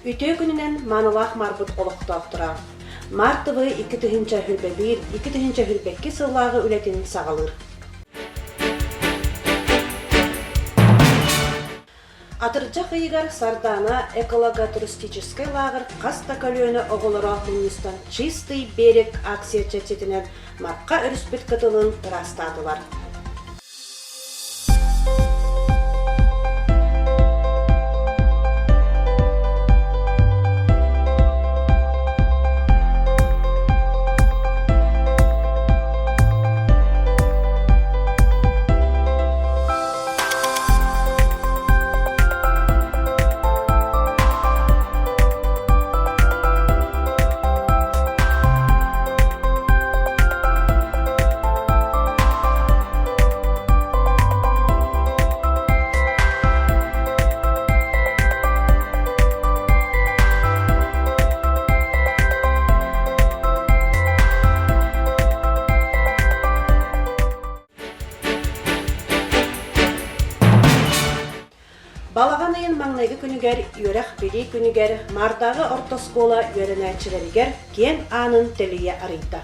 Ütö gününen manulaq marbut oluqtaqtıra. Martıvı 2 hülbebir, 2 hülbekki sıllağı ületin sağalır. Атырча хыйгар Сардана эколого-туристический лагерь Каста көлөөнө оголоро Мунистан «Чистый берег» акция чечетинен марка өрүспүт кытылын ырастадылар. Балаган айын маңнайгы күнігер, үйрек бели күнігер, мардағы ортоскола үйренәчілерігер кен анын телие арыйта.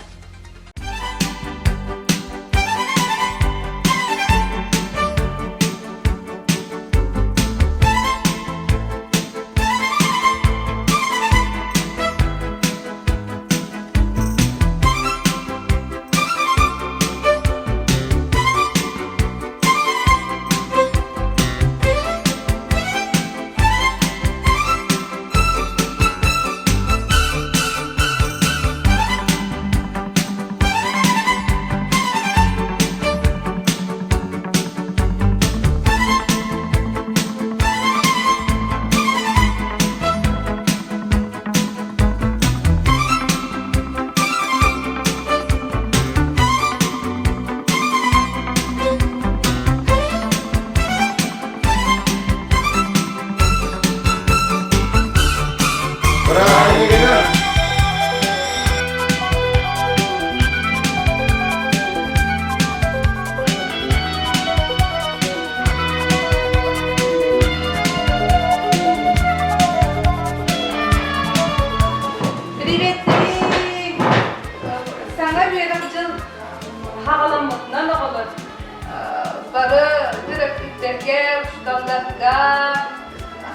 Бары директорге, шталларга,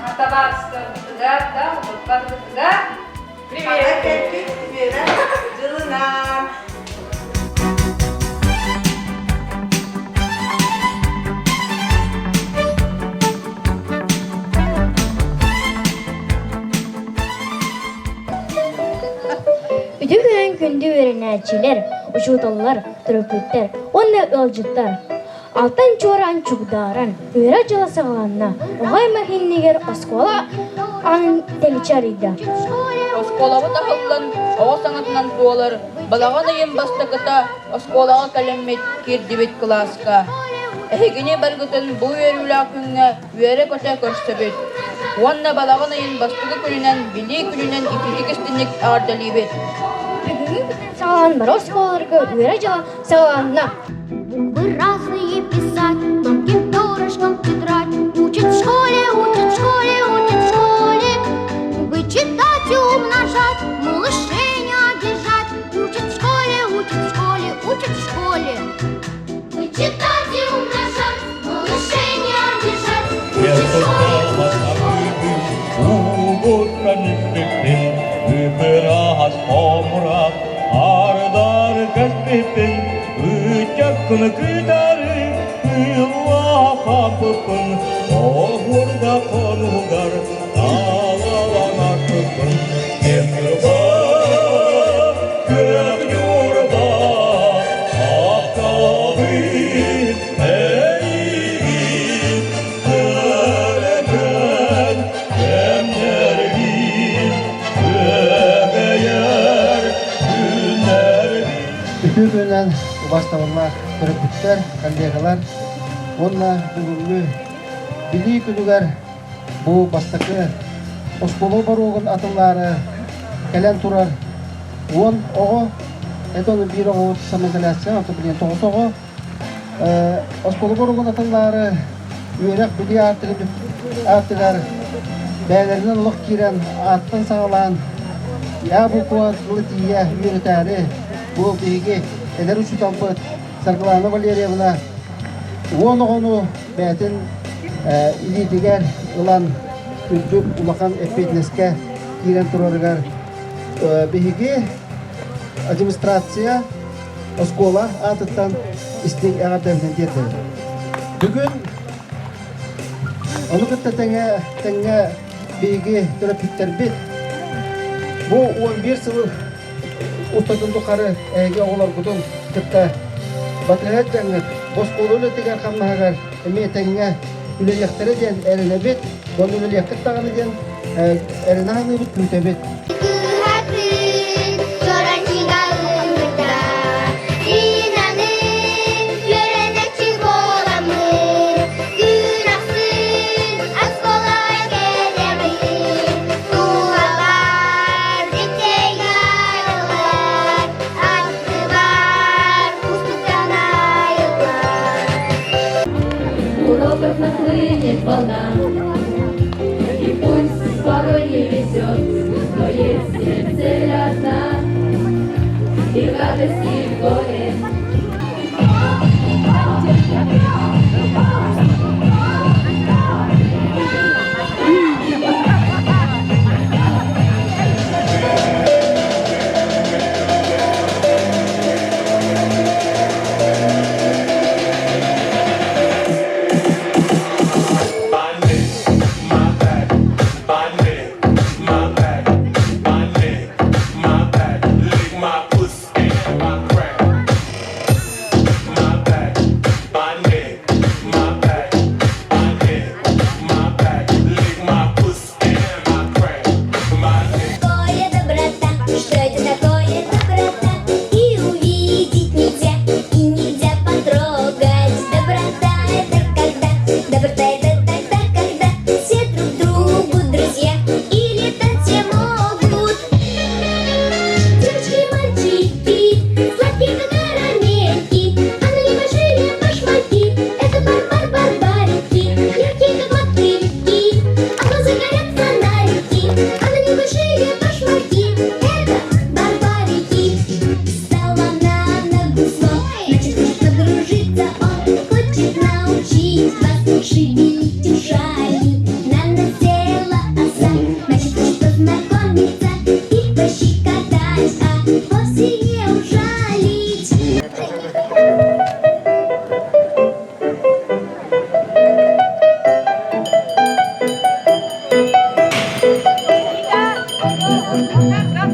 хатабастырга, да, бардыга. Привет, привет, жылынан. Үтүгүнөн күндү өренәчилер, учуталлар, төрөпүттер, онда ылжыттар. Алтан чоран чугдаран, үйрә жаласағаланна, оғай мәхиннегер оскола анын теличарида. Осколавы тахыллан, оға саңатынан туалар, балаған айын бастакыта, осколаға кәлеммет кирдибет класска. Әхегіне баргытын бұл өрілі күнге үйәрі көте көрсөбет. Уанна балаған айын бастығы күнінен, били күнінен ипетік істінік ағардалибет. Бүгінгі бүтін сағалан бар осколарғы үйрә жаласағаланна. Буквы разные писать, тонким перышком тетрадь. Учат в школе, учат в школе, учат в школе. Буквы читать и умножать, малышей не обижать. Учат в школе, учат в школе, учат в школе. Буквы читать и умножать, малышей не обижать. Учат в школе. Күні күйтәрі ұлаға бұпын, оғырда қонуғар алалана күпін. Емірба, көк юрба, ақтағы әйгін, өрекін, әмнергін, өгейер, күнергін. Үтігінен бастауынлар, көріпіттер, коллегалар, онна бүгінгі білі күнігер бұл бастақы осколы баруғын атылары кәлен тұрар. Он оғы, это он бір оғы самозаляция, это білен тоғыз оғы. Осколы баруғын атылары үйерек білі артығар бәлерінен ұлық кирен аттан сағалан я бұл қуатлы тия үйретәрі бұл бейге әдер ұшытан бұд Сарқыланы Валерьевна оны бәтін илетігер ұлан үздік ұлақан әппетнеске кирен тұрарығар бейге администрация оскола атыттан істег ағадырден деді. Бүгін оны күтті тәңе бейге түрәпіттер бет. Бұл 11 сылы ұстатынды қары әйге олар бұдың күтті батырғат жаңыр, босқолы өлетігер қамнағар әме тәңе үлелектері ден әріне бет, бұл үлелектік тағаны ден әріне аңы бұд күнті бет. Уроков нахлынет волна, и пусть порой не везет, но если цель одна, и радость, и горе.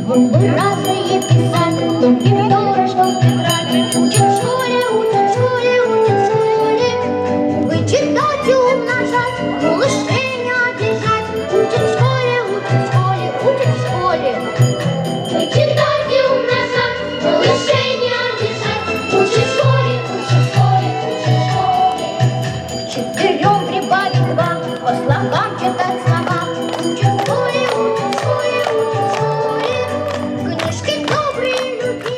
Разные писать, тонким дорожком тетрадь. Учат в школе, учат в школе, учат в школе. Вычитать и умножать, малышей не обижать. Учат в школе, учат в школе, учат в школе. Вычитать и умножать, малышей не обижать. Учат в школе, учат в школе, учат в школе. К 4 прибавить 2, по слогам читать слова. Учат в школе, учат в школе, учат в школе. Книжки добрые люди.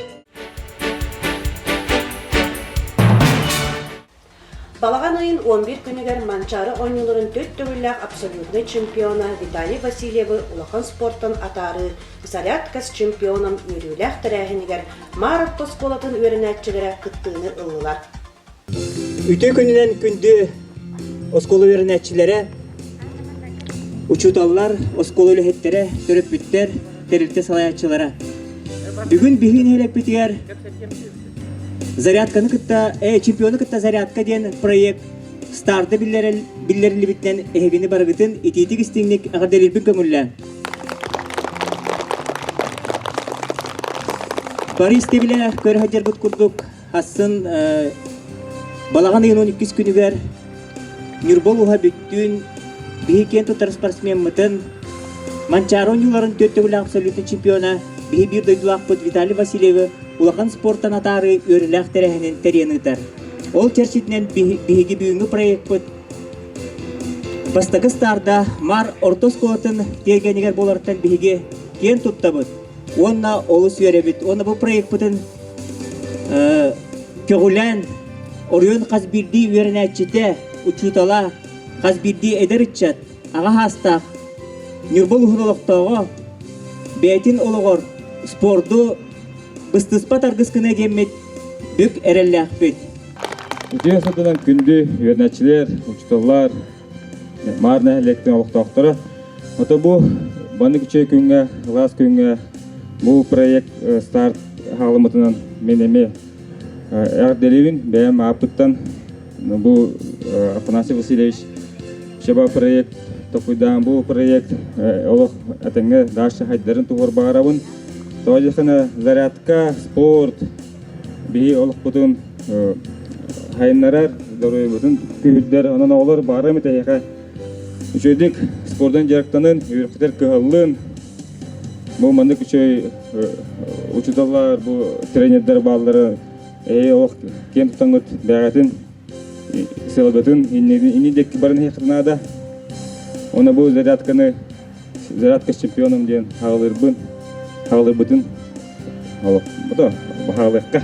Балаған айын 11 күнігер манчары ойныларын 4 төгілләқ абсолютный чемпиона Виталий Васильевы улахан спорттан атары зарядкас чемпионым үйріләқ тәрәхінігер Маров Тосколатын өрінәтчігері күттіні ұлылар. Үтө күнінен күнді осколы өрінәтчілері, учуталлар, осколы өліхеттері, төріп бүттер, терілті салаятчылары. Бүгін бігін елек бітігер зарядканы кытта, чемпионы кытта зарядка ден проект старды биллерили битнен эхегini барыгытын ититик истиңник ағарделилбін көмілі. Бары истебілі көрі хаджар бұт күрдік асын балаған айын 12 күнігер Нюрбол уға бүттін бігі кен тұтар спортсмен мұтын Манчары ойнуларын 4 абсолютный чемпиона бігі бір дойдулақ бұд Виталий Васильевы улахан спорттан атары өріләқ тәрәхінен тәренігітар. Ол черчетінен бігі бүйінгі проект бұд. Бастағы старда мар ортосколатын тергенігер боларттан бігі кен тұтта бұд. Онна олы сүйері бұд. Онна бұл проект бұдын көгілән орыйын қазбірді өрін әтчеті учутала қазбірді әдір үтчат. Аға хастақ Нюрбол ухудолоқтоға бәйтін олығыр спорду быстыспа таргыскына кеммет бүк әрелләқпет. Үтен сатынан күнді үйернәтчілер, учталар, марна әлектен олықтақтыры. Ота бұл банды күчей күнге, ғылас күнге бұл проект старт ғалымытынан менеме әрделевін бәйім апыттан бұл Афанасий Васильевич шаба проект тоқуйдан бұл проект олық әтіңі дашы хайдарын туғыр бағарабын. Тоғыдықына зарядка, спорт, бейі олық бұтын хайынларар, дұры бұтын күйілдер, онан олар бағарам етәйіға. Үшөйдік спорттан жарықтанын, үйірқітер кығылын. Бұл манды күшөй учуталар, бұл тренердер баллары, олық кен тұтаңғыт бәғатын, сылғытын, инедеккі барын хеқырнада. Оны бұл зарядка чемпионым ден Хағылыр бұтын бұта бағалыққа.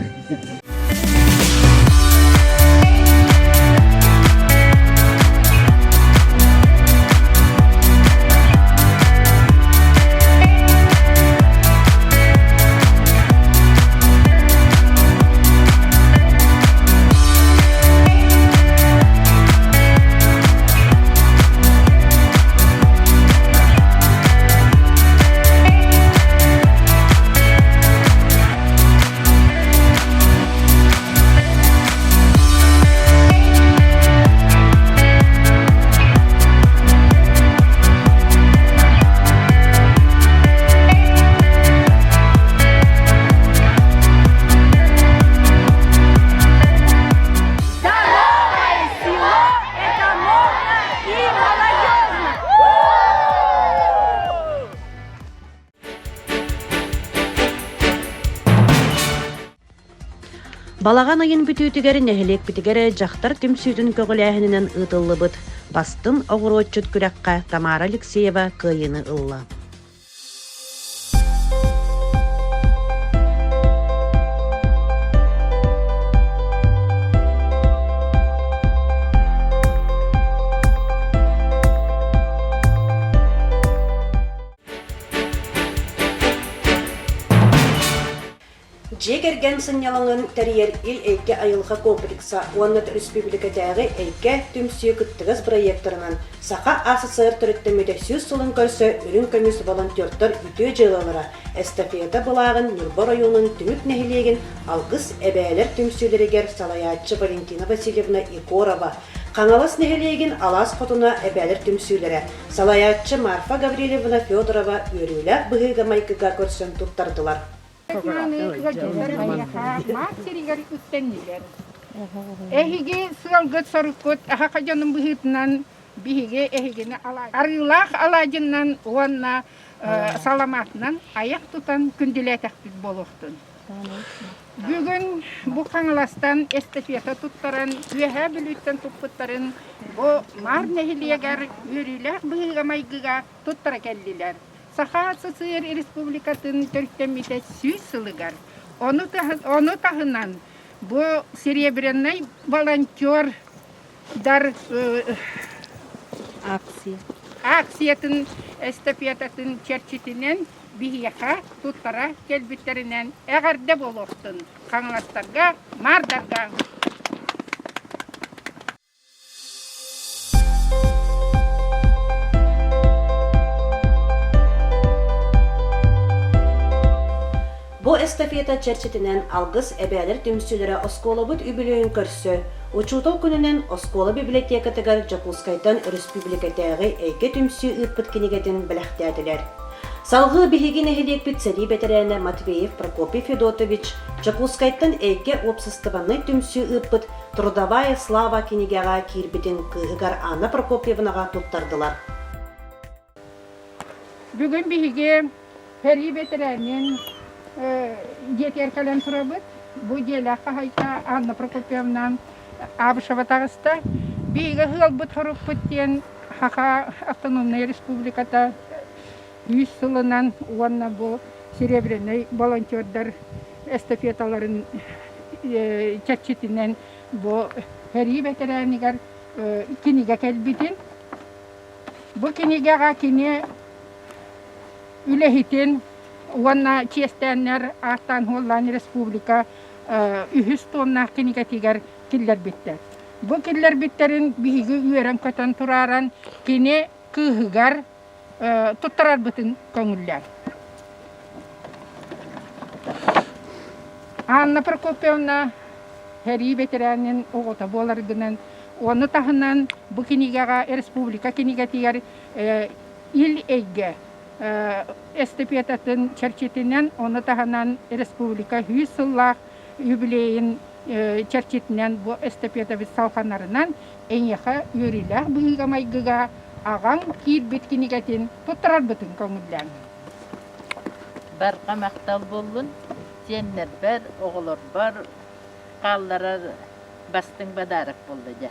Балаған айын бүтүтігері нәхілек бітігері жақтар түмсүйдің көгіләхінінен ұтылы бұд. Бастын оғыротчыт күрәққа Тамара Алексеева күйіні ұлла. Жегерген сынялыңын тәрiyер ил әйке айылға комплекса Уаннат Республикатағы әйке түмсүйі күттігіз проекторынан Сақа АССР түріттімеді сөз сылын көрсі үрін көміс волонтерттар үтө жылылары эстафета бұлағын Нюрбо районын түмік нәхілеген алғыс әбәлер түмсүйлерігер Салаятчы Валентина Васильевна Икорова, Қаңалас нәхілеген Алас қотына әбәлер түмсүйлері Салаятчы Марфа Гаврилевна Федорова өрілі бұғыға майкыға көрсін тұттардылар. Материгер үттеннилер. Эхиге сылгыт сорукут ахакажанын быхытынан биһиге эхигени ала. Арылах аладжыннан уанна саламатынан аяк тутан күндүлетекпит болуктун. Бүгүн бу Каңаластан эстафета туттаран, үһә билүттен туппуттарын бу мар нехилиегер үрүләк быһыга майгыга туттара келдилер. Саха СССР Республикатын төрттемите сүй сылыгар. Оны тахынан бу серебряный волонтер дар акциятын эстафетатын черчитинен бихияха туттара келбиттеринен эгерде болуктун. Каңластарга, мардарга. Бу эстафета черчетинен алгыс әбәлер түмсүлері осколабыт үбілейін көрсі. Учутол күнінен Оскола библиотекатыгар Жапускайтан республикатағы әйке түмсү үппіт кенегетін біләқтәділер. Салғы білеген әхелек бит сәри бәтірәні Матвеев Прокопий Федотович Жапускайттан әйке опсыстыбаны түмсү үппіт Трудовая слава кенегеға кирбетін кығығар Анна Прокопьевнаға туттардылар. Бүгін біге сәри бәтірәнен Детер кален турабыт, бу деля хахайта Анна Прокопьевна Абышева тагыста, биге хылбыт хоруп бүттен хаха автономная республиката 100 сылынан уанна бу серебряный волонтердар эстафеталарын чатчитинен бу хәри бәтерәнигәр кинигә кәлбитин. Бу кинигәгә кине Ülehit'in Ona çestenler Ahtan Hollani Respublika ühüs tonna kinigatiger killer bitter. Bu killer bitterin bihigi üyeren kötön turaran kine kıhıgar tuttarar bütün köngüller. Anna Prokopyevna heri veteranin oğuta bolargının onu tahınan bu kinigaga Respublika kinigatiger il egge estepiyatın çerçetinden onu tahanan Respublika 100 yıllık jubileyin çerçetinden bu estepiyata biz salhanlarından en yaka yürüyle bu hıgamaygıga ağam kir bitkinigatin tutturar bütün köngülden. Barqa maqtal bollun, senler bar, oğullar bar, qallara bastın badarık boldu.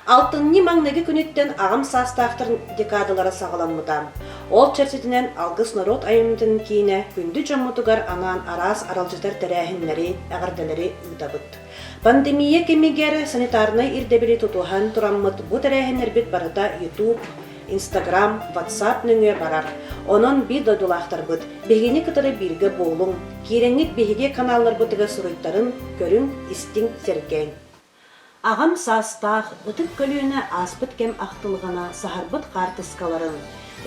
Алтынны маңнеги күнүттен агам састақтырын декадаlara сағыламмыдан. Ол чәрсетінен алгыс народ айымытын кейіне күнді жаммутугар анан арас аралжытар тәрәхінлері, әғірділері ұйтабыт. Пандемия кемегері санитарнай ирдебілі тұтуған тұраммыт бұ тәрәхінлер бет барыда YouTube, Instagram, WhatsApp нүңе барар. Онын bir дойдулақтар бұд. Бегені кытыры бірге болың. Кереңік беге каналлар бұтыға сұруйттарын көрің истин серген. Ағам састақ, ұтып көліне аспыт кем ақтылғана сахарбыт қартыскаларын.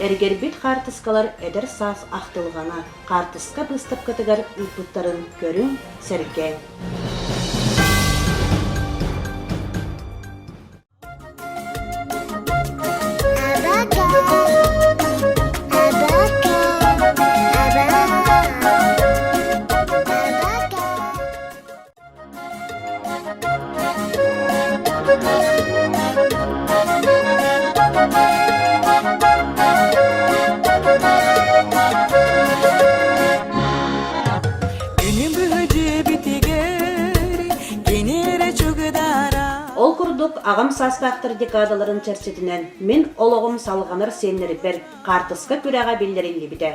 Әргербет қартыскалар әдір сас ақтылғана қартыска бұстып кітігар ұйпыттарын көрін серген. Ол курдук агам састақтыр декадаларын чәрсетінен мен олығым салғаныр сенлері бір қартысқа күрәға білдерілі біде.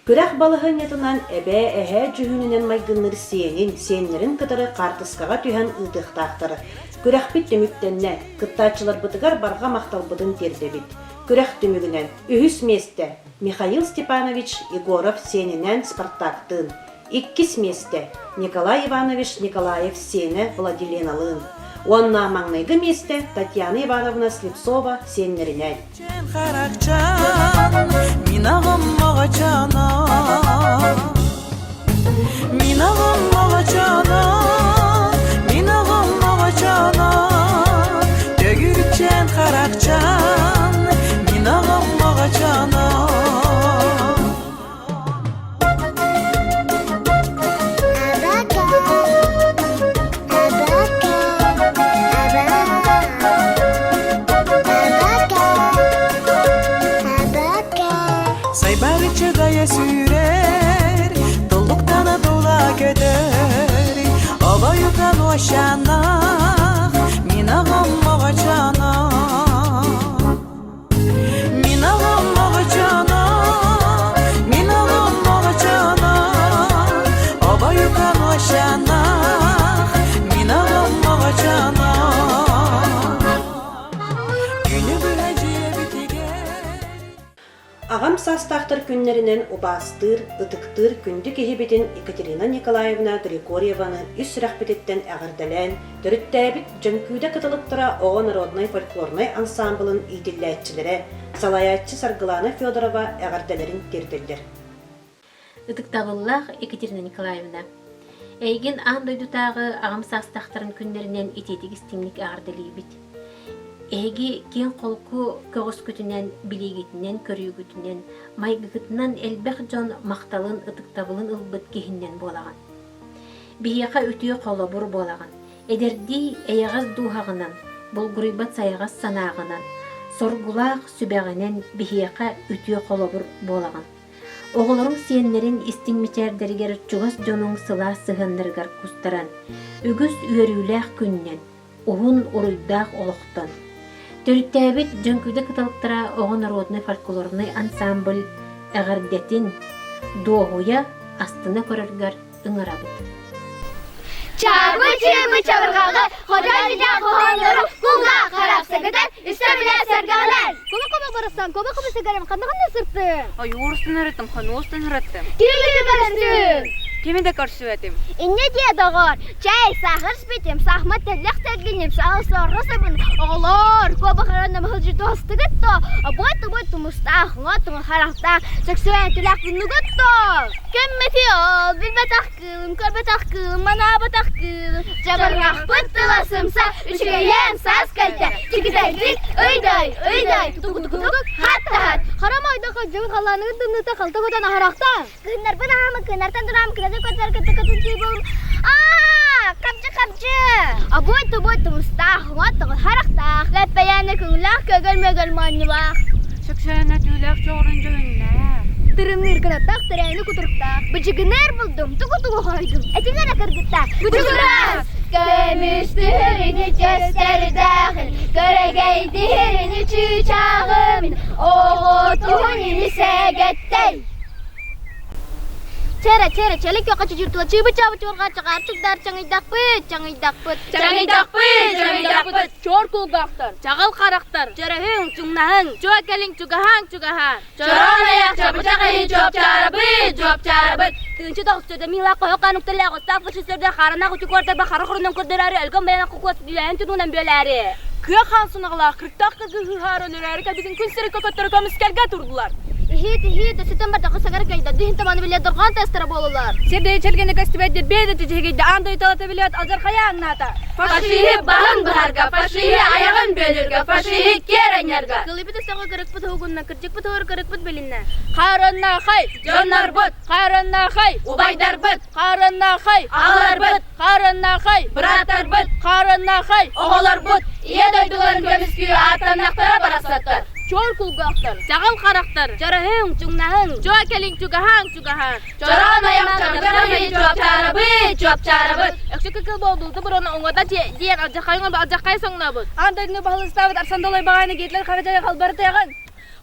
Күрәқ балығын етінен әбә әхә жүхінінен майгыныр сенлерін кытыры қартысқаға түйен ұйтықтақтыр. Күрәқ бит түміктенне, кыттачылар бұтығар барға мақтал бұдын терді бит. Күрәқ түмігінен үхіс месте Михаил Степанович Егоров сенінен Спартактын. Иккис месте Николай Иванович Николаев сені Владиленалын. Онна маңнайгы месте Татьяна Ивановна Слепцова сенлерінен. Sürer, dolduktan dola gider. Ava yukan oşana, minağım ağacana. Minağım ağacana, minağım ağacana. Ava yukan oşana, minağım ağacana. Ағам састақтыр күнлерінен обастыр, ұтықтыр күнді кехебетін Екатерина Николаевна Григорьеваны үс рәхбететтен әғірділен, түріттәбіт жөнкүйді кытылыптыра оғын роднай фольклорнай ансамблын идилләтчілері Салаятчы Саргылана Федорова әғірділерін терділдер. Үтіктағыллақ Екатерина Николаевна. Әйген аңдойдутағы ағам састақтырын күнлерінен итетігістіңлік әғірділі бит. Эги кен қолку көғыс күтінен, білегетінен, көрігітінен, майгығытынан әлбәқ жон мақталын ұтықтабылын ұлбыт кехіннен болаған. Бияқа үтіе қолы бұр болаған. Әдердей әйағаз дұғағынан, бұлғырыбат сайағаз санағынан, соргулақ сүбәғінен бияқа үтіе қолы бұр болаған. Оғылырың сиеннерин истиңмичердергер чугас жонуң сыла сыһынныргар кустаран, үгүс үөрүүлээх күннен, уһун уруйдаах олохтон. Төрүттээбит жөнкүдө кыталыктара оҕо народный фольклорный ансамбль эҕэрдэтин дуоһуя астына көрөргөр ыҥырабыт. Чабы-чыбы чабырғағы, қожа-жыжа қоғанлары, құлға қарап сәгітер, үстәбіле сәргәлер. Көбі барыстан, көбі сәгәрем, қандағанна сұрттым? Ой, орыстан ұрыттым, қан орыстан ұрыттым. Кері барыстым. Кемеде қарсы өтім? Инне дедоғыр, чай сахыр спетем, сахмат тәлләқ тәргенем, сағыл сорғы сабын, оғылар, көбі қаранным ғылжы досты күтті, бойты мұстақ, ғотың қарақтақ, сәксуән түләқ бұнны күтті. Кәмметі ол, білбәт аққылым, көрбәт аққылым, мана бәт аққылым, жабырғақ бұттыла сымса, үшігейен сас кәлті, тікітәлік, өйдай, тұтық, хат-та-хат. Қарамайда қажың қаланы дымныта қалты көтен ағырақтан. Күндар бұнамы, күнартан дұрамы, күнәрді көтер күтті болым. Қапчы. Бойты мұстақ, ғаттығы харақтақ, ләппәйәні күңілақ, көгіл-мөгіл маннылақ. Шықшайына түйләқ жоғырын жөйінләқ. Тырымныр кынаттақ, тірәйіні күтіріктақ. Бүчігінер бұлдым, тұғы қойдым. Әтіңер әкіргіттақ. Бүчігірәз! Көміштіріні көстері дәғіл, көрегейдіріні чүчағымын, оғытуын сәгеттей. Çere, çelik yok açı cırtıla, çığbı çorga çıkar, çıkdar çangıydaq pıt. Çor kulgaqtar, çağal qaraqtar, çerehing, çungnahing, çuakeling, çugahan. Çoron ayak çabı çaqayı, çop çarabıt. Kınçı dağıstırda mila qoyu qanuqtırla, qostaq fışısırda, xarana kutu kortarba, xarı xurundan kurduları, ölgün bayanan kukuat dilayan tüdüğünden böleri. Kıya xansınıqla, qırqtaq qızı hıhar ölürəri, bizim künsiri kököttürü kömüskelge turdular. Hit, September'da kısagar kayda, dihin tabanı bile durgan testara bolular. Sirdeyi çelgeni kastibettir, beyde tücehgeyde, andoyu talata biliyat, azar kayağın nata. Faşihi bahın baharga, faşihi ayağın bölürga, faşihi kerenyerga. Kılıbı da sağa kırık pıt hugunna, kırcık pıt hor kırık pıt belinne. Qaranna xay, Jonlar bıt, qaranna xay, ubaydar bıt, qaranna xay, ağlar bıt, qaranna xay, bratar bıt, qaranna xay, oğular bıt, iye doyduların gömüsküyü atanlaqtara barasatlar. Çor kulgaqtar, çağal qaraqtar, çerehing, çungnahing, çuakeling, çugahan. Çoron ayak çabı çaqayı, çop çarabıt. Ekşi kıkıl bolduldu, bir onu oңada diyen acaqayın, acaqay soğuna bud. Andayını bağlı istavit, arsandolay bağını getler, qaracaya qalbarı tayağın.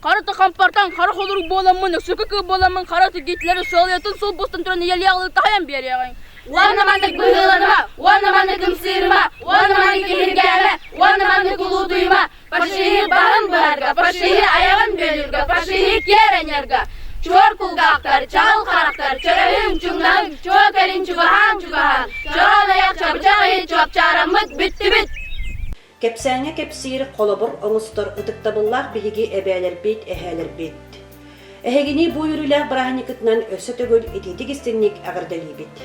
Qarıtı kampartan, qarı xoluru bolamın, ekşi kıkıl bolamın, qarıtı getleri sol yatın, sol bostun türünü yel yağlı tayan bir yağın. Vannamanlık bıhılanıma, vannamanlık ımsırıma, vannamanlık ihirgeme, vannamanlık ulu duyma. Faşihi bahın baharga, faşihi ayağın bölürga, faşihi kerenyerga. Çor kulgaqtar, çağal qaraqtar, çörehing, çungnahing, çuakelin, çugahan. Çoron ayak çabı çaqayı, çop çaramıt, bitti. Кепсәңе кепсир қолыбыр оңыстыр ұтықтабыллақ бігі әбәлер бет, әхәлер бет. Әхегіне бұ үріләқ бірағыникітінен өсі төгіл ететік істеннік әғірдәлі бет.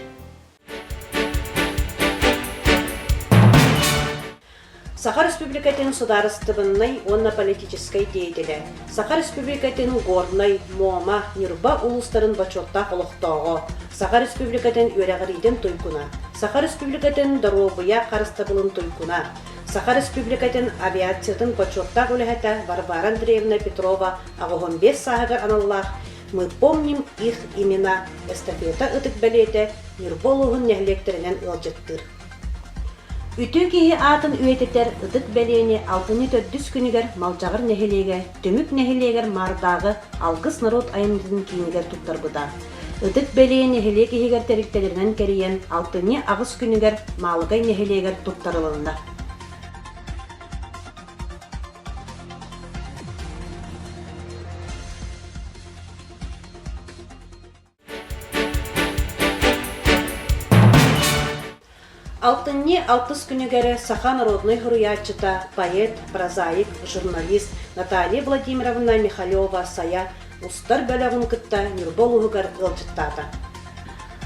Саха Республикатын сударыстыбыннай онна политическай деятелі. Саха Республикатын горнай, мома, нирба улыстарын бачоттақ олықтауғы. Саха Республикатын өрәғірейден тойкуна. Саха Республикатын даробыя қарыстабылын тойкуна. Саха Республикатын авиациятын бачоттақ өліхәті Варвара Андреевна Петрова ағығын 5 сағығыр аналлах. Мы помним их имена. Эстафета ытык бәлеті нирболуғын нәхлектерінен ылжыттыр. Үтүү киһи атын үететер ытык бәлене 6-4 күнігер малжағыр нәхелеге, төмүк нәхелегер мардагы алгыс народ айымдын кийинигер туттарбыда. Ытык бәлене нәхеле киһигер териктеринен кериен 6 агыс күнігер малыгай нәхелегер туттарылында. Алтынне 60 күнігері Саха народной хуруячыта, поэт, прозаик, журналист Наталья Владимировна Михалева сая устар бөлігін күтті Нюрболуғығар ылжыттады.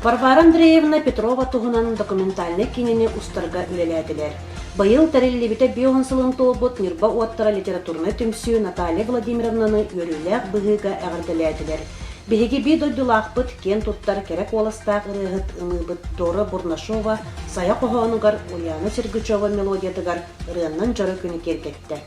Варвара Андреевна Петрова туғынан документальны кинені устарға үлеләділер. Байыл тәрелебіті биоғынсылын толбыт Нюрба уаттара литературны түмсі Наталья Владимировнаны өріләк бұғыға әғірділәділер. Беги би дойдулақпыт кен туттар керек оластақ ырығыт ыңыбыт Дора Бурнашова сая қоғанығар Ульяна Сергачева мелодиятығар ырығынан жары күні кергетті.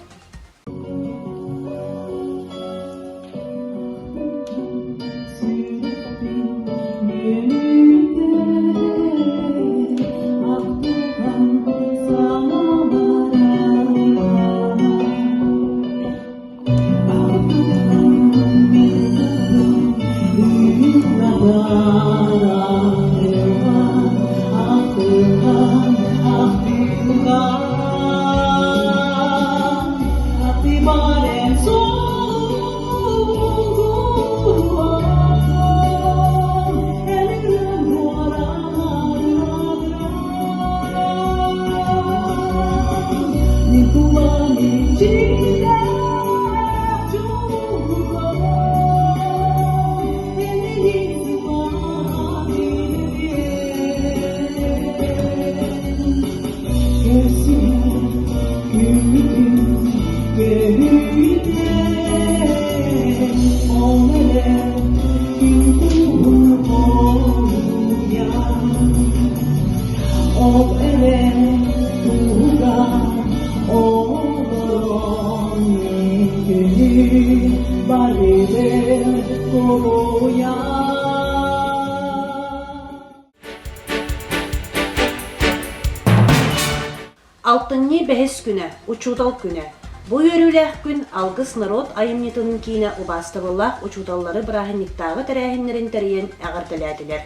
Алтынны бәхес күнә, учудал күнә. Бу өрүләх күн алгыс народ айымнитынын кийне убасты боллах учудаллары брахинниктагы тәрәһиннәрен тәрен агыртыләдиләр.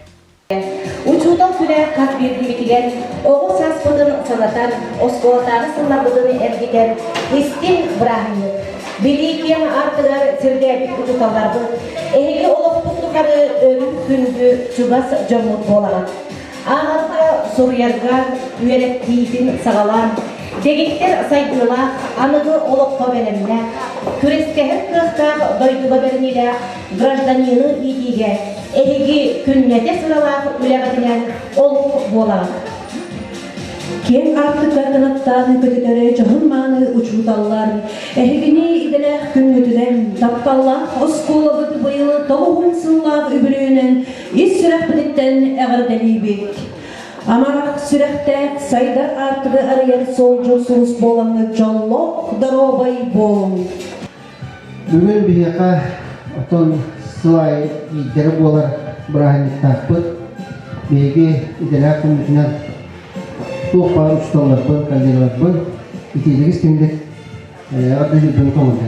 Учудал күнә кат бирдимитигән, оғыл саспыдын санатар, осколатағы сынларбыдыны әргетер, истин брахинник. Биликен артыгар сирдәбит учудалларды, әйге олық тұқтықары өрін күнді чугас жомут болаған. Ағарда сурьярган, үйерек кейфин сағалан, дегеттер сайдылақ, анығы олыққа бәлемлә, күрескәһір қықтақ дойдыға бәрнелә, гражданины итиге, әйге күннәте сыралақ үләғатінен олық болаған. Кен артык канаттаны көтөтөрө жахынманы учуталлар. Эхигини иделэх күнгөтүден тапталлах осколабыты быйылы тоғын сыллах үбүрүүнен ис сүрәхпедеттен әғырделибит. Амарақ сүрәхтәк сайдар артығы арыяр сол жосуыз болаңы жоллоқ даробай болың. Бүгін бияқа отон сылай идері болар брахиниктақпыт. Беге иделэх күнгөтүнен Тух пару столар был, кандидат был, и те стендек отдали был команда.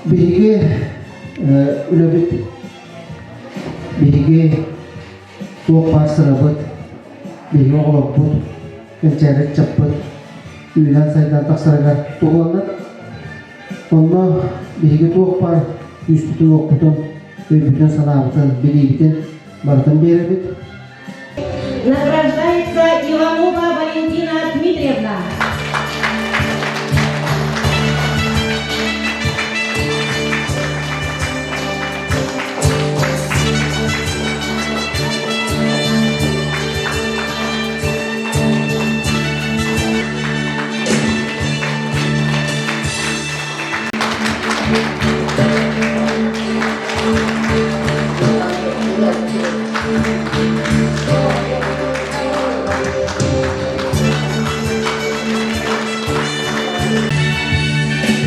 Бириге үлөбит, бириге тух парсыра бит, бириге оғылып бит, кенчәрек чаппыт, үйлән сайдан тақсырға туғыланыр. Онна бириге тух пар, үстітін оқпытын, өйбітін санабытын, билибітін, Мартин Беребит. Награждается Иванова Валентина Дмитриевна.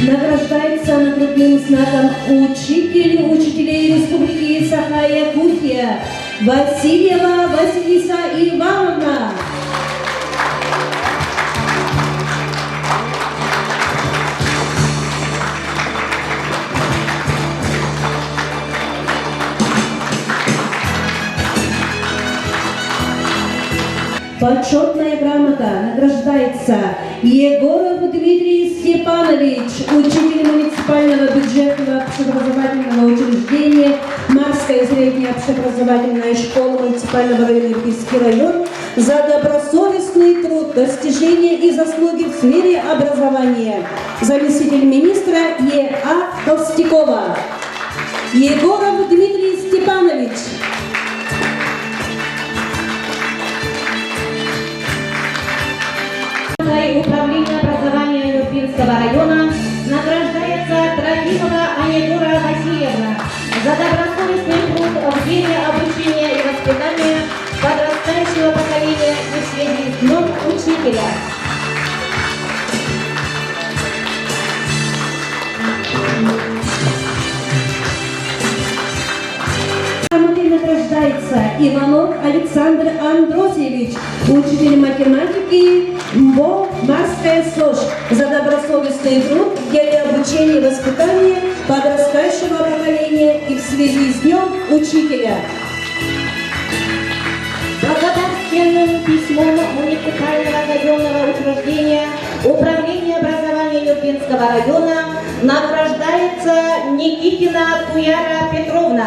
Награждается нагрудным знаком учитель учителей Республики Саха-Якутия Васильева Василиса Ивановна. Почетная грамота награждается Егоров Дмитрий Степанович, учитель муниципального бюджетного общеобразовательного учреждения Марская средняя общеобразовательная школа муниципального района Иркутский район за добросовестный труд, достижения и заслуги в сфере образования. Заместитель министра Е.А. Толстякова. Егоров Дмитрий Степанович. Управление образования Юрпинского района награждается Трофимова Анегора Васильевна за добросовестный труд в сфере обучения и воспитания подрастающего поколения и в связи с Днем Учителя. Награждается Иванов Александр Андросевич, учитель математики МБО «Марская СОЖ» за добросовестный труд в деле обучения и воспитания подрастающего поколения и в связи с Днем Учителя. Благодарственным письмом муниципального районного учреждения Управления образования Юрпинского района награждается Никитина Туяра Петровна.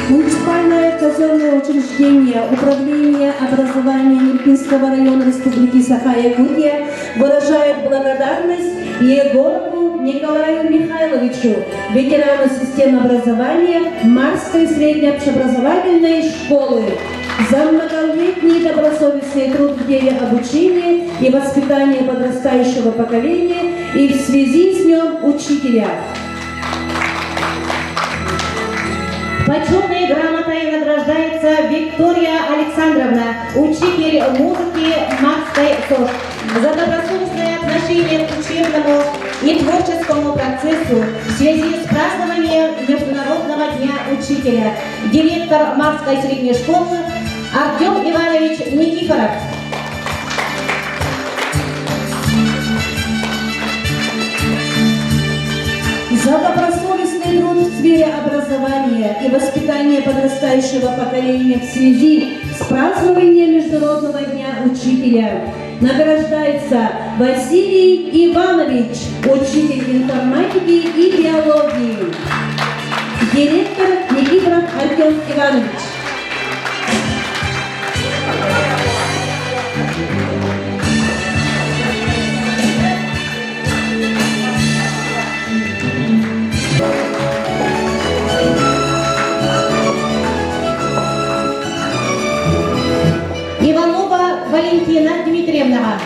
Муниципальное казенное учреждение Управления образования Иркутского района Республики Саха-Якутия выражает благодарность Егорову Николаю Михайловичу, ветерану системы образования Марской средней общеобразовательной школы, за многолетний добросовестный труд в деле обучения и воспитания подрастающего поколения и в связи с Днем Учителя. Почетной грамотой награждается Виктория Александровна, учитель музыки Марской СОЖ, за добросовестное отношение к учебному и творческому процессу. процессу в связи с празднованием Международного дня учителя директор Марской средней школы Артем Иванович Никифоров. За добросовестный труд в сфере образования и воспитания подрастающего поколения в связи с празднованием Международного дня учителя награждается Василий Иванович, учитель информатики и биологии, директор Никифоров Артем Иванович. Иванова Валентина Дмитриевна.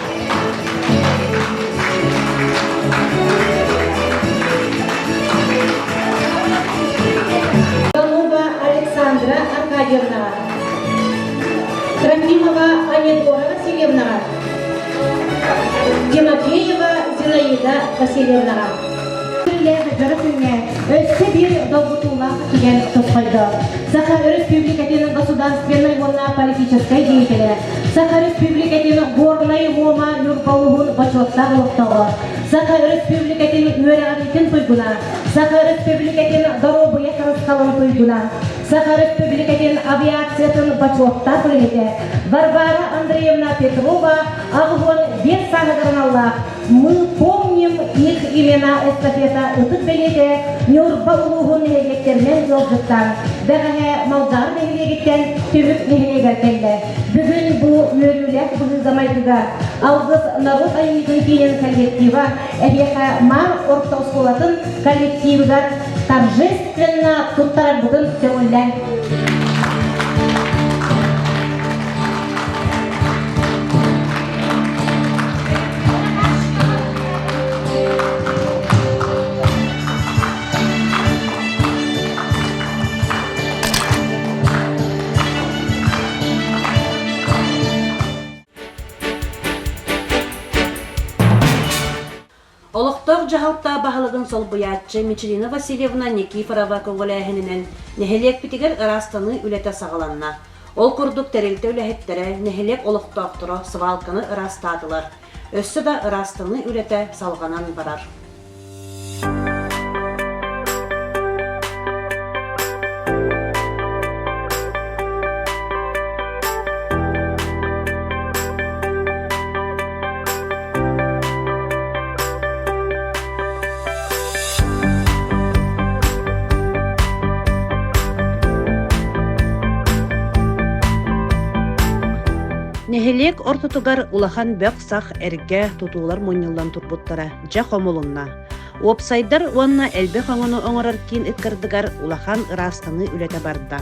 Иванова Александра Аркадьевна. Трофимова Анидора Васильевна. Тимофеева Зинаида Васильевна. Саха-Республикатин государственной военно-политической деятеля. Саха-Республикатин горной мома Нюрбалугун бачотта голоктого. Саха-Республикатин Нюрягатин туйгуна. Саха-Республикатин Доробуя Караскалан туйгуна. Саха-Республикатин авиациятын бачотта туйгуна. Варвара Андреевна Петрова Агвон без Сагадарналлах. Мы помним их имена эстафета утык белете Нюрбалугун нехелектермен жолжыттан. Бәғәне малдар нехелегеттен төбік нехелегеркенде. Бүгін бұл мөрілер бұзы замайтыға алғыз народ айымыздың кейін коллектива әбеқа мар орта ұсколатын коллективіға торжественно тұттарар бүгін көңілден. Олықтық жағалта бағалығын сол бұятчы Мичелина Васильевна Никифорова көңіләхінінен нехелек бітігер ырастаны үлеті сағаланна. Ол күрдік тәрелті үләхеттері нехелек олықтықтыры свалканы ырастадылар. Өссі да ырастаны үлеті салғанан барар. Нехелек ортотугар улахан бөк сах эрге тутулар муньыллан турбуттара жа хомулунна. Опсайдар уанна элбе хаңыны оңорар кин иткардыгар улахан ырастаны үлете барда.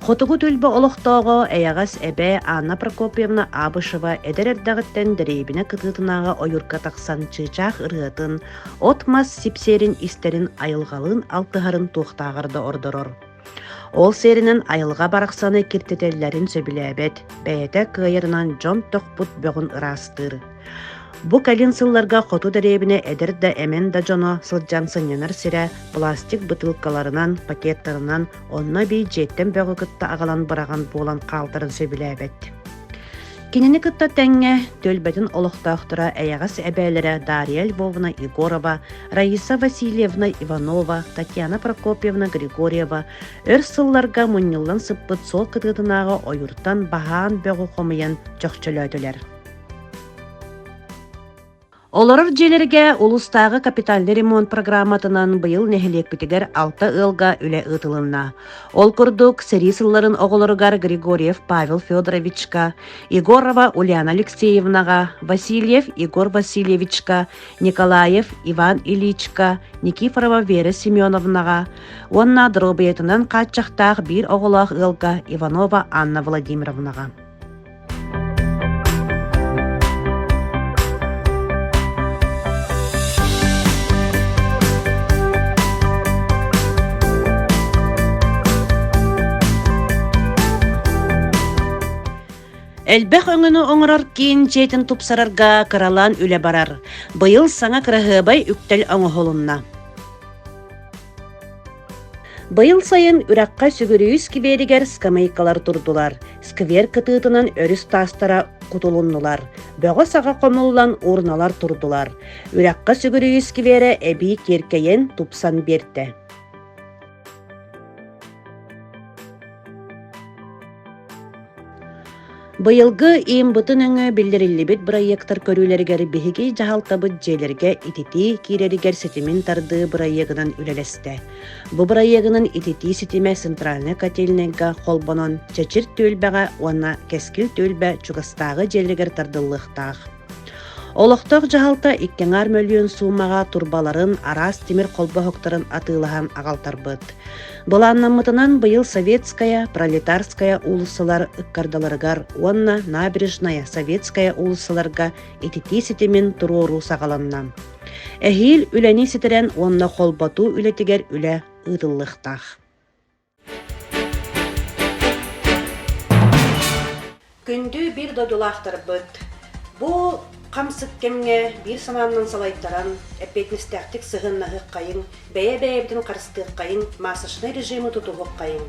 Хотугу түлбі олықтауға әяғас әбә Анна Прокопьевна Абышева әдәрердағыттен дәрейбіне кытытынаға ойырка тақсан чычақ ырғытын, отмас сипсерін истерін айылғалын алтығарын туқтағырды ордырыр. Ол серінен айылға барақсаны кертетеллерін сөбіләбет, бәйеті күйерінан жон тоқпут бөғін ырастыр. Бу калин сылларга хоту дәребіне әдірді әмен да жоно сылджан сынянар сірі пластик бутылкаларынан, пакеттарынан онна бей жеттен бөгі кытта ағалан бараған болан қалтарын сөбіләбет. Кенені кытта тәңе төлбетін олықтақтыра әяғас әбәлері Дарья Львовна Егорова, Раиса Васильевна Иванова, Татьяна Прокопьевна Григорьева өр сылларга мұнылан сыппыт сол кытытынағы ойыртан баған бөгі қомыян жоқчылөділер. Оларыр желерге улустағы капиталды ремонт программатынан быйыл нехелек бітігер 6 ылға үле ытылынна. Ол күрдік сәрисылларын оғылырғар Григорьев Павел Федоровичка, Егорова Ульяна Алексеевнаға, Васильев Егор Васильевичка, Николаев Иван Ильичка, Никифорова Вера Семеновнаға, онна дробиетінен қатчақтақ бір оғылақ ылға Иванова Анна Владимировнаға. Элбэх өңіні оңырар кейін жейтін тупсарарға кыралан үле барар. Быйыл саңа кырahыбай үктел оңығылынна. Быйыл сайын үраққа сүгірүйіз киберігер скамейкалар турдулар. Сквер кытыытынан өріс тастара кутулуннулар. Бөғы саға қомылан урналар турдулар. Үраққа сүгірүйіз кибері әбей керкейен тупсан берді. Быйылгы иимбытын өңі билдириллибит проекттар көрүүлергер биһиги жахалтабыт жээлерге итити киреригер сетимин тарды проектынан үлелесте. Бу проектынан итити сетиме центральный котельнега холбонон чачыр төлбәгә уанна кескил төлбә чугастагы жээлеригер тардыллыктаг. Олохтоқ жахалта 2 миллион суммага турбаларын арас темир колбохоктарын атылахан агалтарбыт. Буланнамытынан быйыл советская, пролетарская улусалар ыккардаларыгар, уанна набережная советская улусаларга итити сетимен турору сагаланна. Эхил үлени сетерен уанна холбату үлетигер үле ытыллыктах. Күндү бир додулақтарбыт. Бу қамсык кемге бир сананын салайттаран, әпетністәқтік сығыннағы қайын, бәйе-бәйебдің қарыстық қайын, масышны режимі тұтуғы қайын.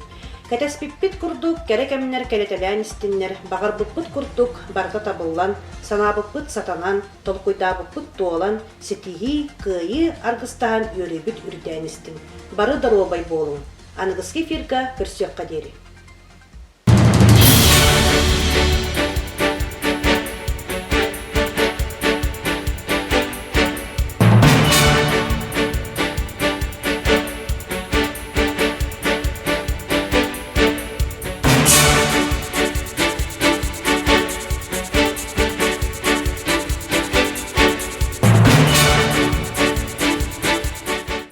Кәтәспиппит күрдік, кәрекәмінер кәлетелән істіннер, бағарбыппыт күрдік, барда табыллан, санабыппыт сатанан, толкуйдабыппыт туолан, сетихи, күйі, арғыстаған үйребіт үрдән істін. Бары даруабай болың. Анығызғы фирка көрсек қадері.